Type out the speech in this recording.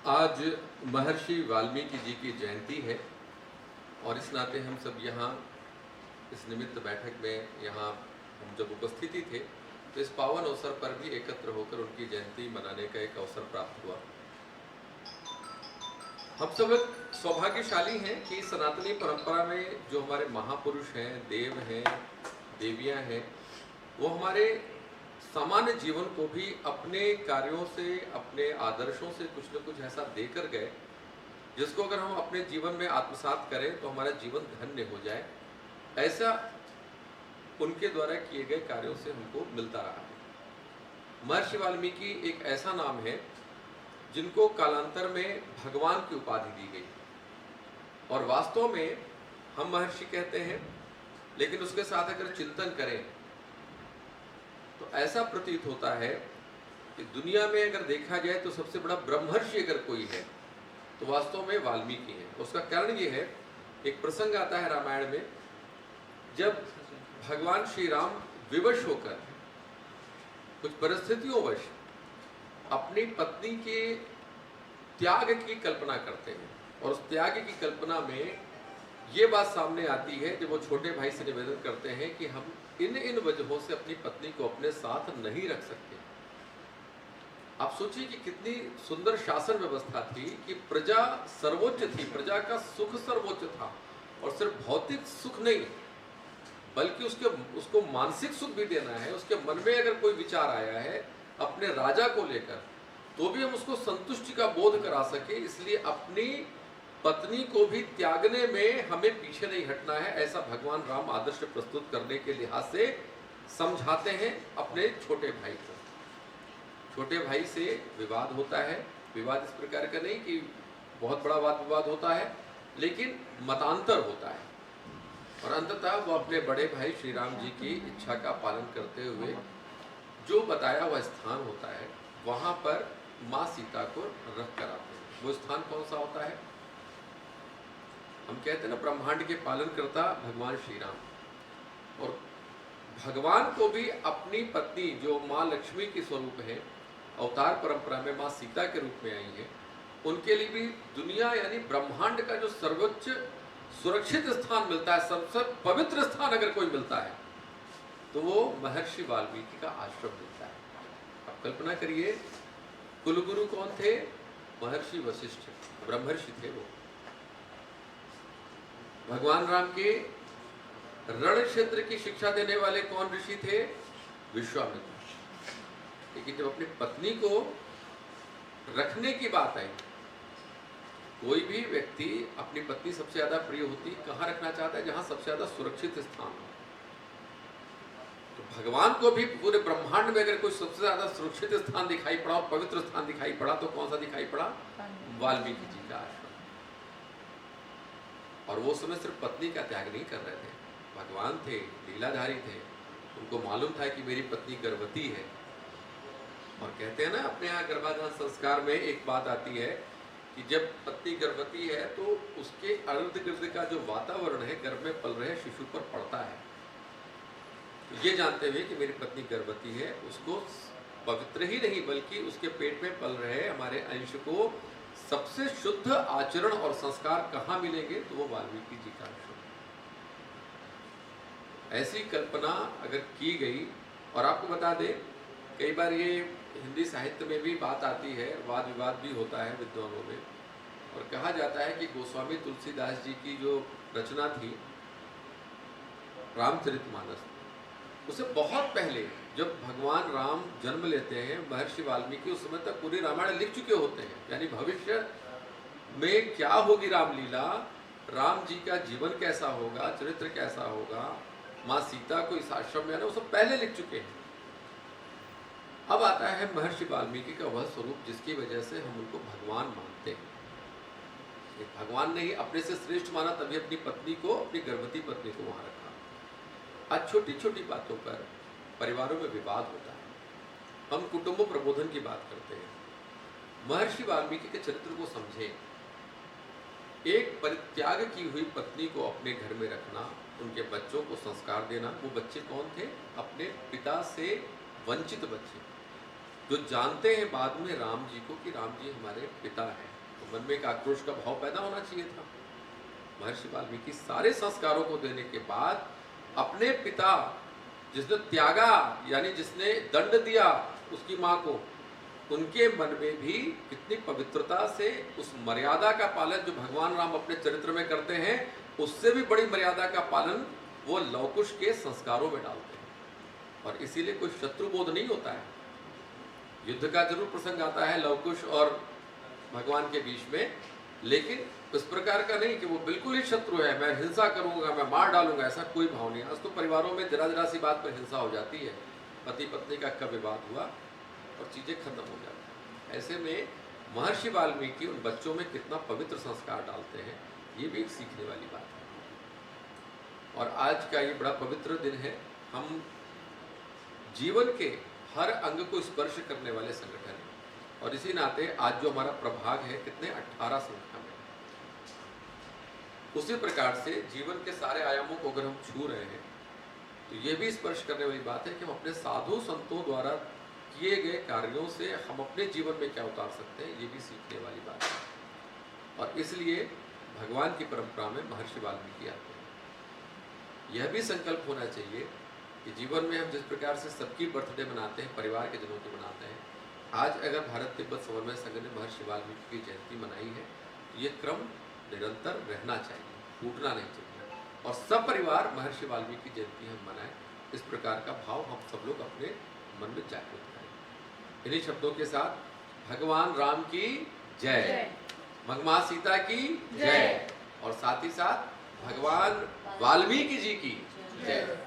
आज महर्षि वाल्मीकि जी की जयंती है और इस नाते हम सब यहाँ इस निमित्त बैठक में यहाँ हम जब उपस्थिति थे तो इस पावन अवसर पर भी एकत्र होकर उनकी जयंती मनाने का एक अवसर प्राप्त हुआ। हम सब लोग सौभाग्यशाली हैं कि सनातनी परंपरा में जो हमारे महापुरुष हैं, देव हैं, देवियां हैं, वो हमारे सामान्य जीवन को भी अपने कार्यों से, अपने आदर्शों से कुछ न कुछ ऐसा देकर गए जिसको अगर हम अपने जीवन में आत्मसात करें तो हमारा जीवन धन्य हो जाए। ऐसा उनके द्वारा किए गए कार्यों से हमको मिलता रहा है। महर्षि वाल्मीकि एक ऐसा नाम है जिनको कालांतर में भगवान की उपाधि दी गई और वास्तव में हम महर्षि कहते हैं, लेकिन उसके साथ अगर चिंतन करें तो ऐसा प्रतीत होता है कि दुनिया में अगर देखा जाए तो सबसे बड़ा ब्रह्मर्षि अगर कोई है तो वास्तव में वाल्मीकि है। उसका कारण ये है, एक प्रसंग आता है रामायण में, जब भगवान श्री राम विवश होकर कुछ परिस्थितियों वश अपनी पत्नी के त्याग की कल्पना करते हैं और उस त्याग की कल्पना में ये बात सामने आती है जब वो छोटे भाई से निवेदन करते हैं कि हम इन वजहों से अपनी पत्नी को अपने साथ नहीं रख सकते। आप सोचिए कि कितनी सुंदर शासन व्यवस्था थी कि प्रजा सर्वोच्च थी, प्रजा का सुख सर्वोच्च था और सिर्फ भौतिक सुख नहीं बल्कि उसको मानसिक सुख भी देना है। उसके मन में अगर कोई विचार आया है अपने राजा को लेकर तो भी हम उसको संतुष्टि का बोध करा सके, इसलिए अपनी पत्नी को भी त्यागने में हमें पीछे नहीं हटना है। ऐसा भगवान राम आदर्श प्रस्तुत करने के लिहाज से समझाते हैं अपने छोटे भाई को। छोटे भाई से विवाद होता है, विवाद इस प्रकार का नहीं कि बहुत बड़ा वाद विवाद होता है, लेकिन मतांतर होता है और अंततः वो अपने बड़े भाई श्री राम जी की इच्छा का पालन करते हुए जो बताया हुआ स्थान होता है वहां पर माँ सीता को रख कर आते हैं। वो स्थान कौन सा होता है? हम कहते हैं ना, ब्रह्मांड के पालन करता भगवान श्री राम, और भगवान को भी अपनी पत्नी जो माँ लक्ष्मी के स्वरूप है, अवतार परंपरा में माँ सीता के रूप में आई है, उनके लिए भी दुनिया यानी ब्रह्मांड का जो सर्वोच्च सुरक्षित स्थान मिलता है, सबसे पवित्र स्थान अगर कोई मिलता है तो वो महर्षि वाल्मीकि का आश्रम मिलता है। अब कल्पना करिए, कुलगुरु कौन थे? महर्षि वशिष्ठ, ब्रह्मर्षि थे वो। भगवान राम के रण क्षेत्र की शिक्षा देने वाले कौन ऋषि थे? विश्वामित्र। लेकिन जब अपनी पत्नी को रखने की बात आई, कोई भी व्यक्ति अपनी पत्नी सबसे ज्यादा प्रिय होती कहाँ रखना चाहता है? जहां सबसे ज्यादा सुरक्षित स्थान हो। तो भगवान को भी पूरे ब्रह्मांड में अगर कोई सबसे ज्यादा सुरक्षित स्थान दिखाई पड़ा और पवित्र स्थान दिखाई पड़ा तो कौन सा दिखाई पड़ा? वाल्मीकि जी का आश्रम। और वो समय सिर्फ पत्नी का त्याग नहीं कर रहे थे, भगवान थे, लीलाधारी थे, उनको मालूम था कि मेरी पत्नी गर्भवती है। और कहते हैं ना, अपने यहाँ गर्भाधान संस्कार में एक बात आती है कि जब पत्नी गर्भवती है तो उसके अर्ध गिर्द का जो वातावरण है गर्भ में पल रहे शिशु पर पड़ता है। तो ये जानते हुए कि मेरी पत्नी गर्भवती है, उसको पवित्र ही नहीं बल्कि उसके पेट में पल रहे हमारे अंश को सबसे शुद्ध आचरण और संस्कार कहाँ मिलेंगे? तो वो वाल्मीकि जी का आश्रम। ऐसी कल्पना अगर की गई, और आपको बता दें कई बार ये हिंदी साहित्य में भी बात आती है, वाद विवाद भी होता है विद्वानों में, और कहा जाता है कि गोस्वामी तुलसीदास जी की जो रचना थी रामचरितमानस, उसे बहुत पहले जब भगवान राम जन्म लेते हैं, महर्षि वाल्मीकि उस समय तक पूरी रामायण लिख चुके होते हैं। यानी भविष्य में क्या होगी रामलीला, राम जी का जीवन कैसा होगा, चरित्र कैसा होगा, माँ सीता को इस आश्रम में आना, वो सब पहले लिख चुके हैं। अब आता है महर्षि वाल्मीकि का वह स्वरूप जिसकी वजह से हम उनको भगवान मानते हैं। भगवान ने ही अपने से श्रेष्ठ माना, तभी अपनी पत्नी को, अपनी गर्भवती पत्नी को वहां रखा। आज छोटी छोटी बातों पर परिवारों में विवाद होता है। हम कुटुंब प्रबोधन की बात करते हैं। महर्षि वाल्मीकि के चरित्र को समझें। एक परित्याग की हुई पत्नी को अपने घर में रखना, उनके बच्चों को संस्कार देना। वो बच्चे कौन थे? अपने पिता से वंचित बच्चे। जो जानते हैं बाद में राम जी को कि राम जी हमारे पिता हैं, तो मन में एक आक्रोश का भाव पैदा होना चाहिए था। महर्षि वाल्मीकि सारे संस्कारों को देने के बाद अपने पिता जिसने त्यागा, यानी जिसने दंड दिया उसकी मां को, उनके मन में भी कितनी पवित्रता से उस मर्यादा का पालन जो भगवान राम अपने चरित्र में करते हैं, उससे भी बड़ी मर्यादा का पालन वो लवकुश के संस्कारों में डालते हैं। और इसीलिए कोई शत्रुबोध नहीं होता है। युद्ध का जरूर प्रसंग आता है लवकुश और भगवान के बीच में, लेकिन इस प्रकार का नहीं कि वो बिल्कुल ही शत्रु है, मैं हिंसा करूंगा, मैं मार डालूंगा, ऐसा कोई भाव नहीं। आज तो परिवारों में जरा जरा सी बात पर हिंसा हो जाती है, पति पत्नी का विवाद हुआ और चीजें खत्म हो जाती हैं। ऐसे में महर्षि वाल्मीकि उन बच्चों में कितना पवित्र संस्कार डालते हैं, ये भी एक सीखने वाली बात है। और आज का ये बड़ा पवित्र दिन है। हम जीवन के हर अंग को स्पर्श करने वाले संगठन हैं, और इसी नाते आज जो हमारा प्रभाग है, कितने 18 संख्या में, उसी प्रकार से जीवन के सारे आयामों को अगर हम छू रहे हैं तो ये भी स्पर्श करने वाली बात है कि हम अपने साधु संतों द्वारा किए गए कार्यों से हम अपने जीवन में क्या उतार सकते हैं, ये भी सीखने वाली बात है। और इसलिए भगवान की परंपरा में महर्षि वाल्मीकि आते हैं। यह भी संकल्प होना चाहिए कि जीवन में हम जिस प्रकार से सबकी बर्थडे मनाते हैं, परिवार के जनों की मनाते हैं, आज अगर भारत तिब्बत समन्वय संघ ने महर्षि वाल्मीकि की जयंती मनाई है, तो ये क्रम निरंतर रहना चाहिए, टूटना नहीं चाहिए, और सब परिवार महर्षि वाल्मीकि जयंती हम मनाएं। इस प्रकार का भाव हम सब लोग अपने मन में जागृत करें। इन्हीं शब्दों के साथ भगवान राम की जय, मगमा सीता की जय, और साथ ही साथ भगवान वाल्मीकि जी की जय।